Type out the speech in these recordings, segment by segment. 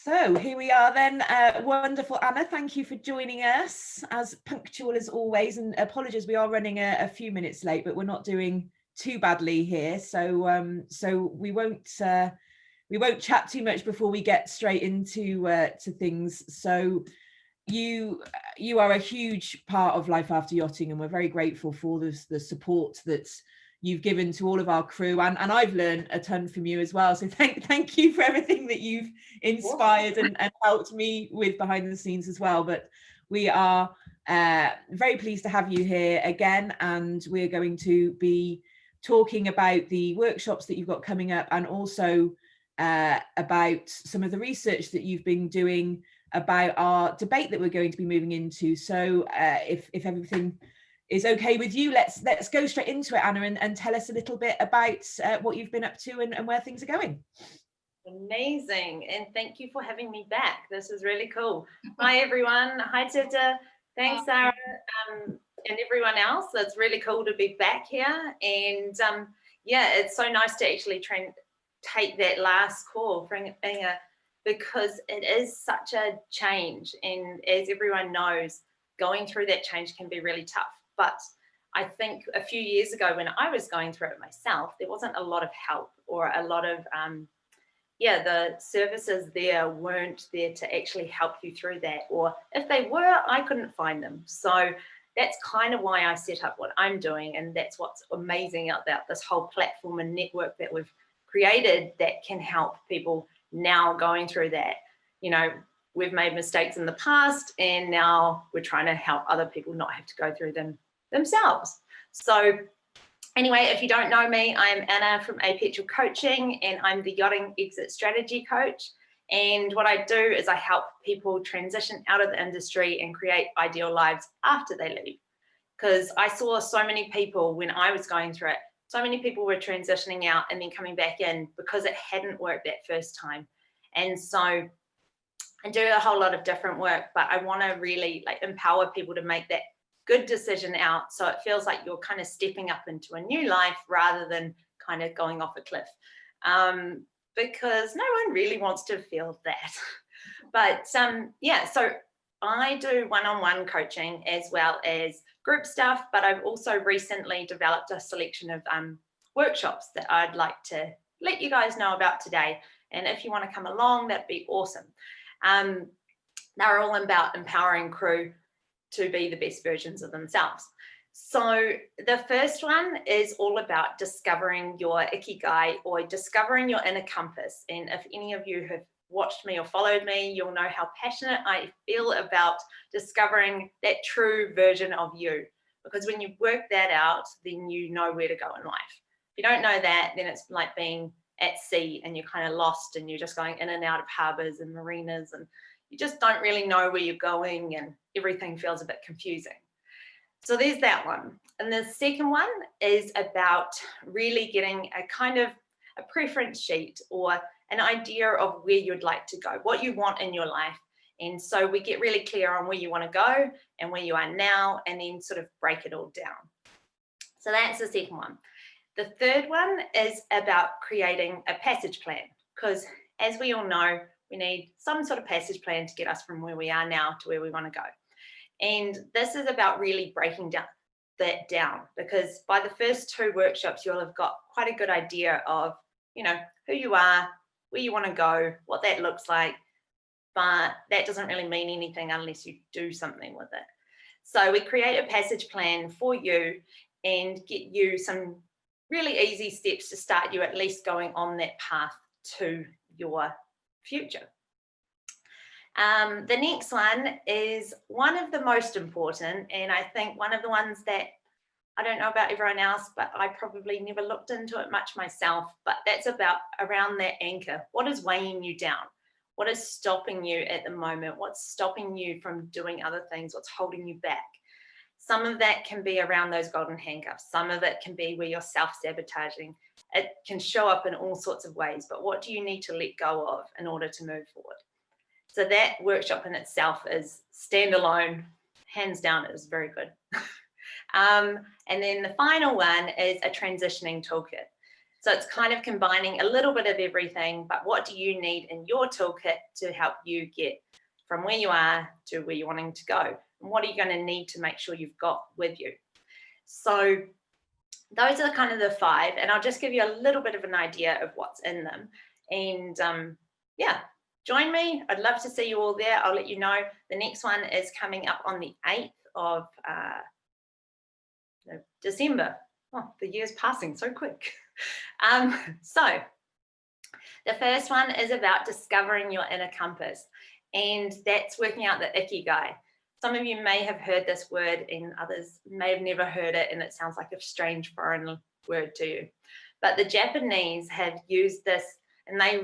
So here we are then. Wonderful, Anna. Thank you for joining us, as punctual as always. And apologies, we are running a few minutes late, but we're not doing too badly here. So we won't chat too much before we get straight into to things. So you are a huge part of Life After Yachting, and we're very grateful for the support that's you've given to all of our crew, and I've learned a ton from you as well, so thank you for everything that you've inspired and helped me with behind the scenes as well. But we are very pleased to have you here again, and we're going to be talking about the workshops that you've got coming up, and also about some of the research that you've been doing about our debate that we're going to be moving into. So if everything is okay with you, let's go straight into it, Anna, and tell us a little bit about what you've been up to and where things are going. Amazing, and thank you for having me back. This is really cool. Hi everyone. Hi Tita. Thanks Sarah, and everyone else. It's really cool to be back here, and yeah, it's so nice to actually take that last call from Inga, because it is such a change, and as everyone knows, going through that change can be really tough. But I think a few years ago when I was going through it myself, there wasn't a lot of help, or a lot of, the services there weren't there to actually help you through that. Or if they were, I couldn't find them. So that's kind of why I set up what I'm doing. And that's what's amazing about this whole platform and network that we've created that can help people now going through that. You know, we've made mistakes in the past, and now we're trying to help other people not have to go through them themselves. So anyway, if you don't know me, I'm Anna from Anna Petchell Coaching, and I'm the yachting exit strategy coach. And what I do is I help people transition out of the industry and create ideal lives after they leave. Because I saw so many people when I was going through it, so many people were transitioning out and then coming back in because it hadn't worked that first time. And so I do a whole lot of different work, but I want to really empower people to make that good decision out, so it feels like you're kind of stepping up into a new life rather than kind of going off a cliff, because no one really wants to feel that. But yeah, so I do one-on-one coaching as well as group stuff, but I've also recently developed a selection of workshops that I'd like to let you guys know about today, and if you want to come along, that'd be awesome. They're all about empowering crew to be the best versions of themselves. So the first one is all about discovering your ikigai, or discovering your inner compass. And if any of you have watched me or followed me, you'll know how passionate I feel about discovering that true version of you. Because when you work that out, then you know where to go in life. If you don't know that, then it's like being at sea and you're kind of lost, and you're just going in and out of harbors and marinas, and you just don't really know where you're going, and everything feels a bit confusing. So there's that one. And the second one is about really getting a kind of a preference sheet, or an idea of where you'd like to go, what you want in your life. And so we get really clear on where you want to go and where you are now, and then sort of break it all down. So that's the second one. The third one is about creating a passage plan, because as we all know, we need some sort of passage plan to get us from where we are now to where we want to go. And this is about really breaking that down, because by the first two workshops, you'll have got quite a good idea of, you know, who you are, where you want to go, what that looks like. But that doesn't really mean anything unless you do something with it. So we create a passage plan for you and get you some really easy steps to start you at least going on that path to your future. The next one is one of the most important, and I think one of the ones that I don't know about everyone else, but I probably never looked into it much myself, but that's about around that anchor. What is weighing you down? What is stopping you at the moment? What's stopping you from doing other things? What's holding you back? Some of that can be around those golden handcuffs. Some of it can be where you're self-sabotaging. It can show up in all sorts of ways, but what do you need to let go of in order to move forward? So that workshop in itself is standalone, hands down, it is very good. And then the final one is a transitioning toolkit. So it's kind of combining a little bit of everything, but what do you need in your toolkit to help you get from where you are to where you're wanting to go? And what are you going to need to make sure you've got with you? So those are kind of the 5, and I'll just give you a little bit of an idea of what's in them. And yeah, join me. I'd love to see you all there. I'll let you know. The next one is coming up on the 8th of December. Oh, the year's passing so quick. So the first one is about discovering your inner compass, and that's working out the ikigai. Some of you may have heard this word and others may have never heard it, and it sounds like a strange foreign word to you. But the Japanese have used this, and they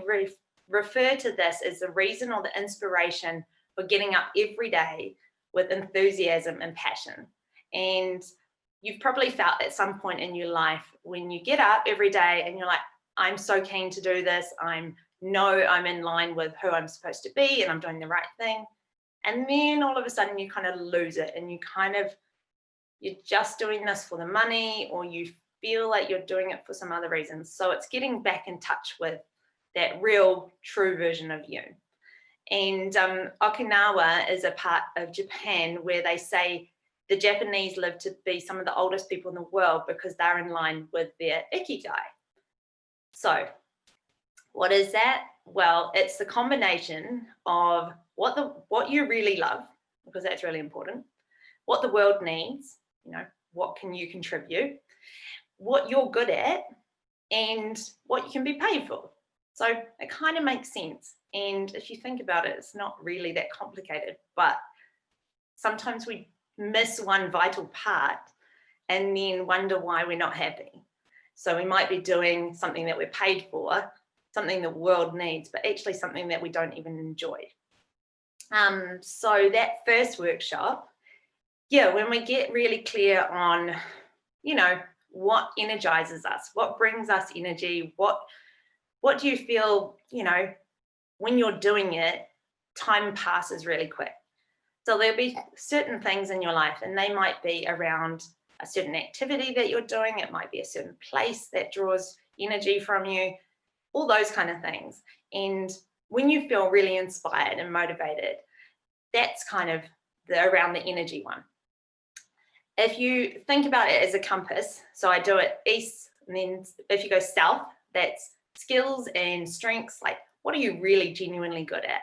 refer to this as the reason or the inspiration for getting up every day with enthusiasm and passion. And you've probably felt at some point in your life when you get up every day and you're like, I'm so keen to do this. I'm in line with who I'm supposed to be and I'm doing the right thing. And then all of a sudden you kind of lose it and you're just doing this for the money, or you feel like you're doing it for some other reasons. So it's getting back in touch with that real true version of you. And Okinawa is a part of Japan where they say the Japanese live to be some of the oldest people in the world because they're in line with their ikigai. So what is that? Well, it's the combination of what you really love, because that's really important, what the world needs, what can you contribute, what you're good at, and what you can be paid for. So it kind of makes sense. And if you think about it, it's not really that complicated, but sometimes we miss one vital part and then wonder why we're not happy. So we might be doing something that we're paid for, something the world needs, but actually something that we don't even enjoy. So that first workshop, when we get really clear on, what energizes us, what brings us energy, what do you feel, when you're doing it, time passes really quick. So there'll be certain things in your life, and they might be around a certain activity that you're doing. It might be a certain place that draws energy from you, all those kind of things. And when you feel really inspired and motivated, that's kind of around the energy one. If you think about it as a compass, so I do it east, and then if you go south, that's skills and strengths, like what are you really genuinely good at?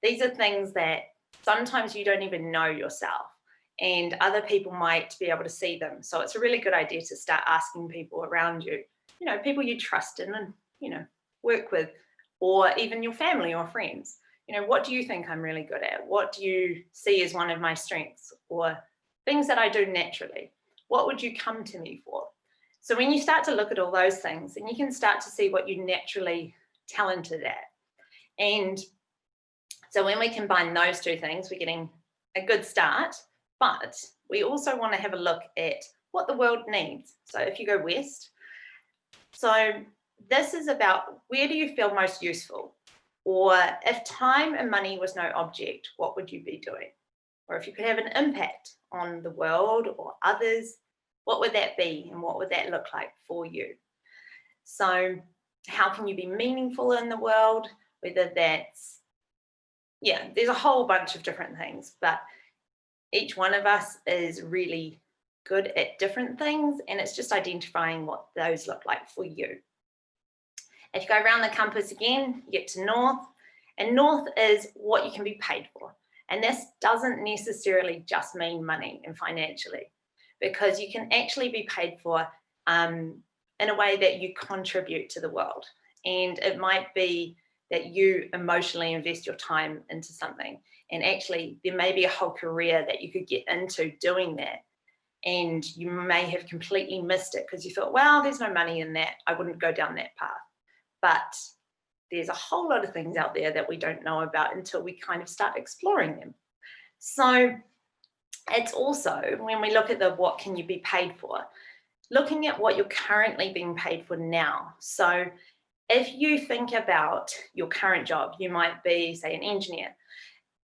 These are things that sometimes you don't even know yourself, and other people might be able to see them. So it's a really good idea to start asking people around you, people you trust in and, work with, or even your family or friends. What do you think I'm really good at? What do you see as one of my strengths, or things that I do naturally? What would you come to me for? So when you start to look at all those things, then you can start to see what you're naturally talented at. And so when we combine those two things, we're getting a good start, but we also want to have a look at what the world needs. So if you go west, so this is about where do you feel most useful? Or if time and money was no object, what would you be doing? Or if you could have an impact on the world or others, what would that be? And what would that look like for you? So how can you be meaningful in the world? Whether that's, there's a whole bunch of different things, but each one of us is really good at different things, and it's just identifying what those look like for you. If you go around the compass again, you get to north, and north is what you can be paid for. And this doesn't necessarily just mean money and financially, because you can actually be paid for in a way that you contribute to the world. And it might be that you emotionally invest your time into something. And actually, there may be a whole career that you could get into doing that. And you may have completely missed it because you thought, well, there's no money in that. I wouldn't go down that path. But there's a whole lot of things out there that we don't know about until we kind of start exploring them. So it's also, when we look at the what can you be paid for, looking at what you're currently being paid for now. So if you think about your current job, you might be, say, an engineer.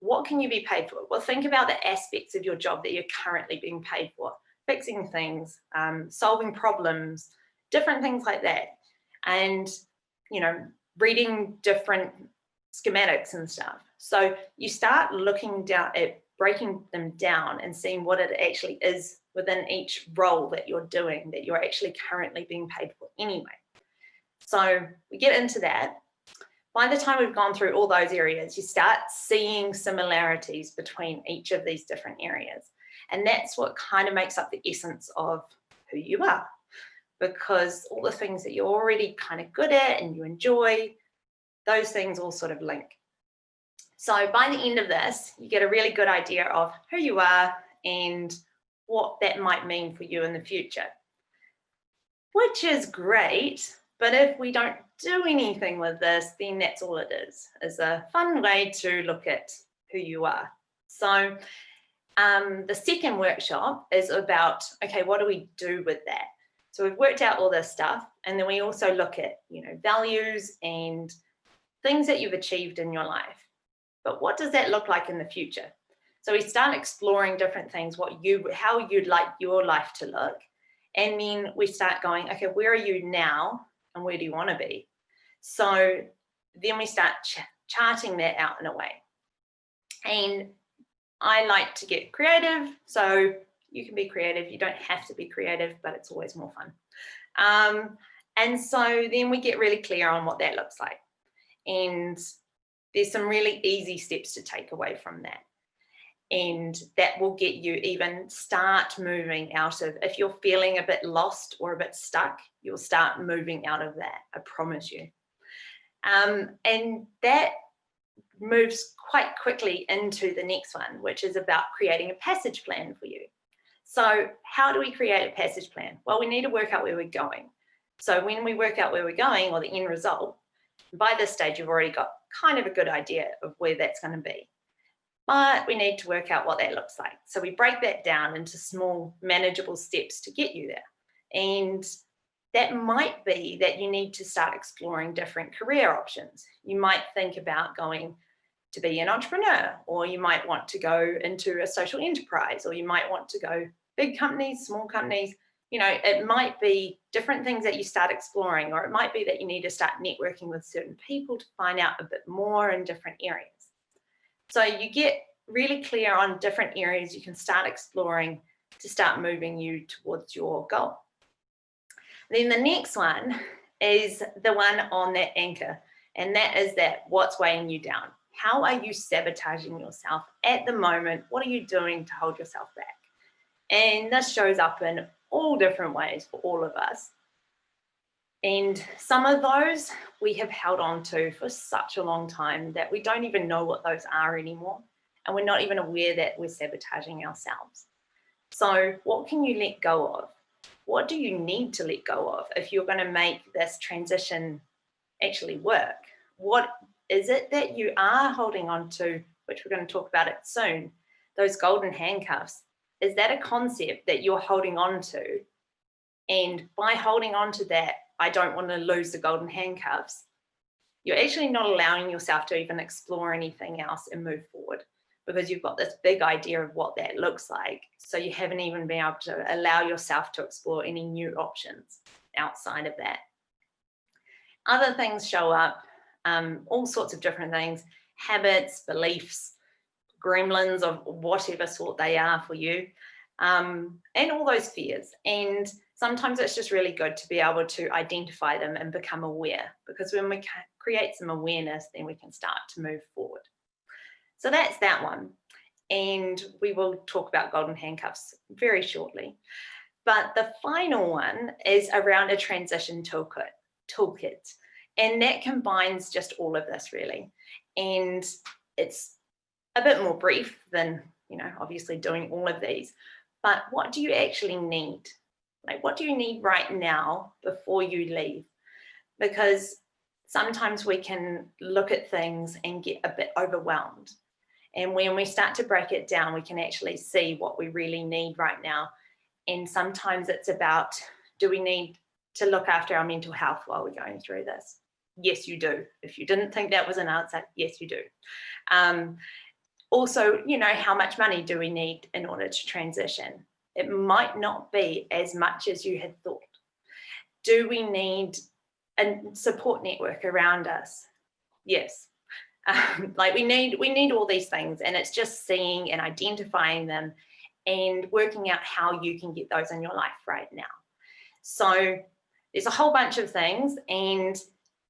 What can you be paid for? Well, think about the aspects of your job that you're currently being paid for. Fixing things, solving problems, different things like that. and, reading different schematics and stuff. So you start looking down at breaking them down and seeing what it actually is within each role that you're doing, that you're actually currently being paid for anyway. So we get into that. By the time we've gone through all those areas, you start seeing similarities between each of these different areas. And that's what kind of makes up the essence of who you are, because all the things that you're already kind of good at and you enjoy, those things all sort of link. So by the end of this, you get a really good idea of who you are and what that might mean for you in the future, which is great. But if we don't do anything with this, then that's all it is a fun way to look at who you are. So the second workshop is about, okay, what do we do with that? So we've worked out all this stuff, and then we also look at, values and things that you've achieved in your life. But what does that look like in the future? So we start exploring different things, how you'd like your life to look. And then we start going, okay, where are you now and where do you want to be? So then we start charting that out in a way. And I like to get creative. So you can be creative. You don't have to be creative, but it's always more fun. And so then we get really clear on what that looks like. And there's some really easy steps to take away from that. And that will get you even start moving out of, if you're feeling a bit lost or a bit stuck, you'll start moving out of that, I promise you. And that moves quite quickly into the next one, which is about creating a passage plan for you. So how do we create a passage plan? Well, we need to work out where we're going. So when we work out where we're going, or the end result, by this stage, you've already got kind of a good idea of where that's going to be. But we need to work out what that looks like. So we break that down into small, manageable steps to get you there. And that might be that you need to start exploring different career options. You might think about going to be an entrepreneur, or you might want to go into a social enterprise, or you might want to go big companies, small companies. It might be different things that you start exploring, or it might be that you need to start networking with certain people to find out a bit more in different areas. So you get really clear on different areas you can start exploring to start moving you towards your goal. Then the next one is the one on that anchor, and that is that what's weighing you down. How are you sabotaging yourself at the moment? What are you doing to hold yourself back? And this shows up in all different ways for all of us. And some of those we have held on to for such a long time that we don't even know what those are anymore. And we're not even aware that we're sabotaging ourselves. So what can you let go of? What do you need to let go of if you're going to make this transition actually work? What is it that you are holding on to, which we're going to talk about it soon, those golden handcuffs? Is that a concept that you're holding on to? And by holding on to that, I don't want to lose the golden handcuffs, you're actually not allowing yourself to even explore anything else and move forward, because you've got this big idea of what that looks like. So you haven't even been able to allow yourself to explore any new options outside of that. Other things show up, all sorts of different things, habits, beliefs, gremlins of whatever sort they are for you, and all those fears. And sometimes it's just really good to be able to identify them and become aware, because when we create some awareness, then we can start to move forward. So that's that one. And we will talk about golden handcuffs very shortly. But the final one is around a transition toolkit. And that combines just all of this really. And it's a bit more brief than, obviously doing all of these. But what do you actually need? Like, what do you need right now before you leave? Because sometimes we can look at things and get a bit overwhelmed. And when we start to break it down, we can actually see what we really need right now. And sometimes it's about, do we need to look after our mental health while we're going through this? Yes, you do. If you didn't think that was an answer, yes, you do. Also, how much money do we need in order to transition? It might not be as much as you had thought. Do we need a support network around us. Yes. Like we need all these things, and it's just seeing and identifying them and working out how you can get those in your life right now. So there's a whole bunch of things, and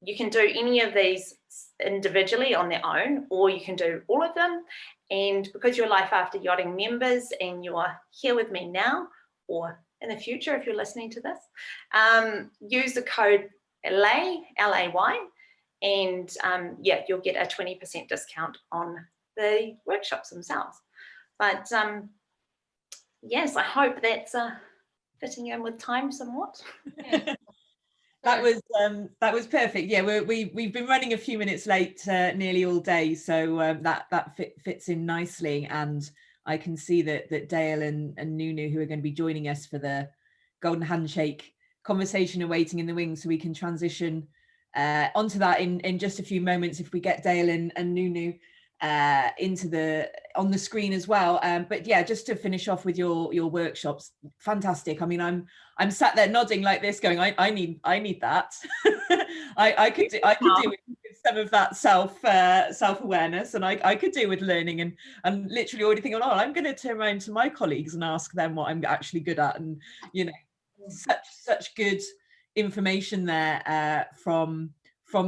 you can do any of these individually on their own, or you can do all of them. And because you're Life After Yachting members and you're here with me now, or in the future if you're listening to this, use the code LAY, L-A-Y, and yeah, you'll get a 20% discount on the workshops themselves. But yes, I hope that's fitting in with time somewhat. That was perfect. Yeah, we've been running a few minutes late nearly all day, so that fits in nicely. And I can see that Dale and Nunu, who are going to be joining us for the Golden Handshake conversation, are waiting in the wings, so we can transition onto that in just a few moments if we get Dale and Nunu on the screen as well. But yeah, just to finish off with your workshops, fantastic. I mean, I'm sat there nodding like this, going, I need that. I could do with some of that self-awareness, and I could do with learning and literally already thinking, oh, I'm going to turn around to my colleagues and ask them what I'm actually good at. And you know, such good information there from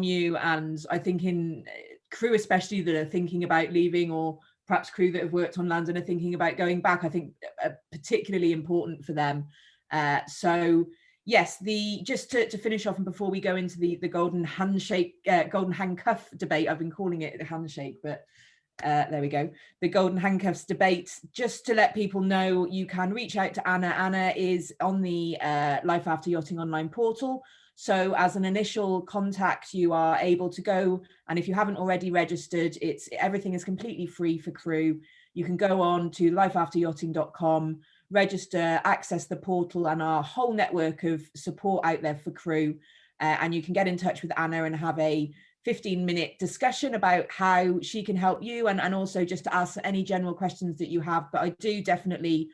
you. And I think in crew especially that are thinking about leaving, or perhaps crew that have worked on land and are thinking about going back, I think particularly important for them. So yes, just to finish off, and before we go into the golden handcuff debate, I've been calling it the handshake, but there we go, the golden handcuffs debate. Just to let people know, you can reach out to Anna. Anna is on the Life After Yachting online portal. So as an initial contact, you are able to go, and if you haven't already registered, everything is completely free for crew. You can go on to lifeafteryachting.com, register, access the portal and our whole network of support out there for crew, and you can get in touch with Anna and have a 15-minute discussion about how she can help you, and also just to ask any general questions that you have. But I do definitely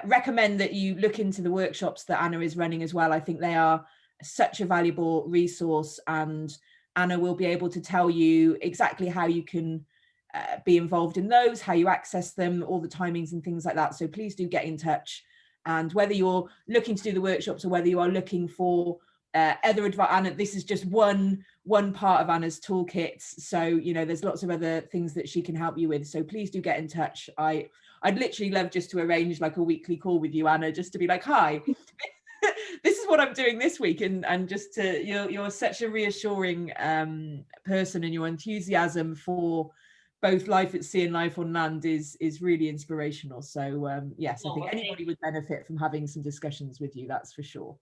recommend that you look into the workshops that Anna is running as well. I think they are such a valuable resource, and Anna will be able to tell you exactly how you can be involved in those, how you access them, all the timings and things like that. So please do get in touch. And whether you're looking to do the workshops or whether you are looking for other advice, Anna, this is just one part of Anna's toolkit. So you know, there's lots of other things that she can help you with. So please do get in touch. I'd literally love just to arrange like a weekly call with you, Anna, just to be like, hi, this is what I'm doing this week, and just to, you're such a reassuring person, and your enthusiasm for both life at sea and life on land is really inspirational. So yes, I think anybody would benefit from having some discussions with you, that's for sure.